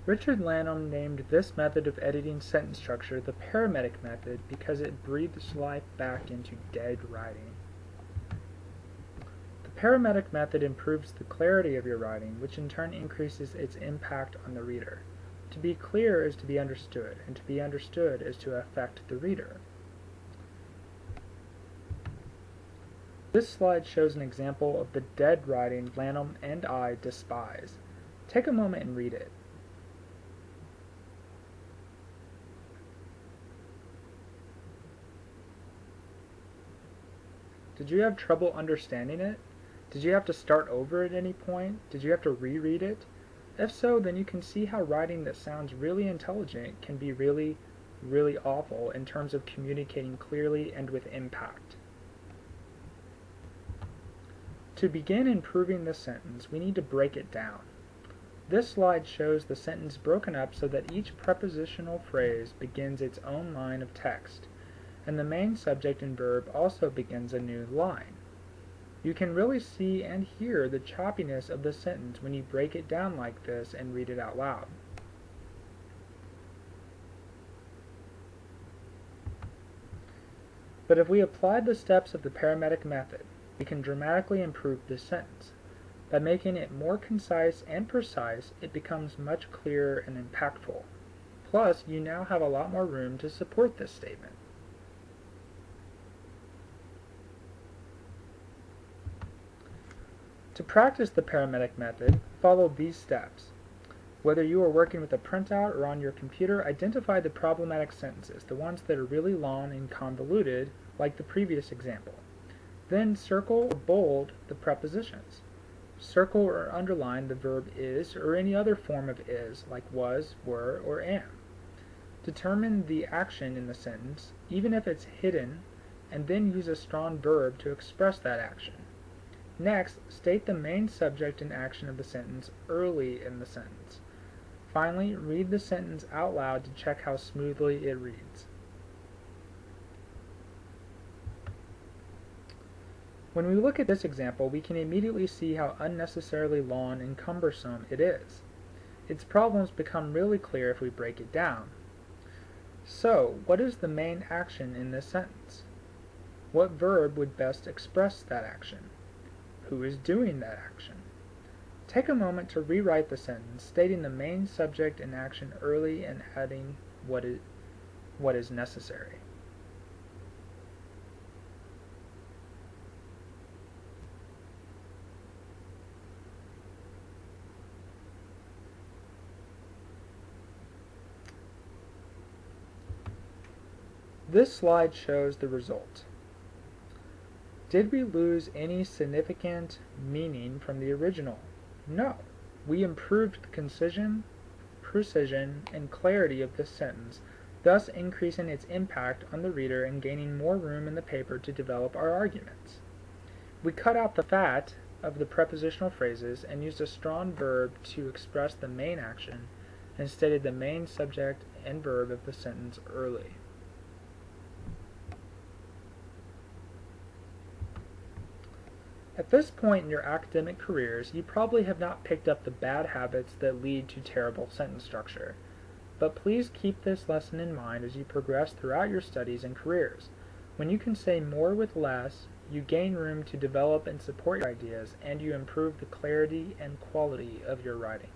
Richard Lanham named this method of editing sentence structure the Paramedic Method because it breathes life back into dead writing. The Paramedic Method improves the clarity of your writing, which in turn increases its impact on the reader. To be clear is to be understood, and to be understood is to affect the reader. This slide shows an example of the dead writing Lanham and I despise. Take a moment and read it. Did you have trouble understanding it? Did you have to start over at any point? Did you have to reread it? If so, then you can see how writing that sounds really intelligent can be really, really awful in terms of communicating clearly and with impact. To begin improving this sentence, we need to break it down. This slide shows the sentence broken up so that each prepositional phrase begins its own line of text, and the main subject and verb also begins a new line. You can really see and hear the choppiness of the sentence when you break it down like this and read it out loud. But if we applied the steps of the Paramedic Method, we can dramatically improve this sentence. By making it more concise and precise, it becomes much clearer and impactful. Plus, you now have a lot more room to support this statement. To practice the Paramedic Method, follow these steps. Whether you are working with a printout or on your computer, identify the problematic sentences, the ones that are really long and convoluted, like the previous example. Then circle or bold the prepositions. Circle or underline the verb is or any other form of is, like was, were, or am. Determine the action in the sentence, even if it's hidden, and then use a strong verb to express that action. Next, state the main subject and action of the sentence early in the sentence. Finally, read the sentence out loud to check how smoothly it reads. When we look at this example, we can immediately see how unnecessarily long and cumbersome it is. Its problems become really clear if we break it down. So, what is the main action in this sentence? What verb would best express that action? Who is doing that action? Take a moment to rewrite the sentence, stating the main subject and action early and adding what is necessary. This slide shows the result. Did we lose any significant meaning from the original? No. We improved the concision, precision, and clarity of this sentence, thus increasing its impact on the reader and gaining more room in the paper to develop our arguments. We cut out the fat of the prepositional phrases and used a strong verb to express the main action and stated the main subject and verb of the sentence early. At this point in your academic careers, you probably have not picked up the bad habits that lead to terrible sentence structure. But please keep this lesson in mind as you progress throughout your studies and careers. When you can say more with less, you gain room to develop and support your ideas, and you improve the clarity and quality of your writing.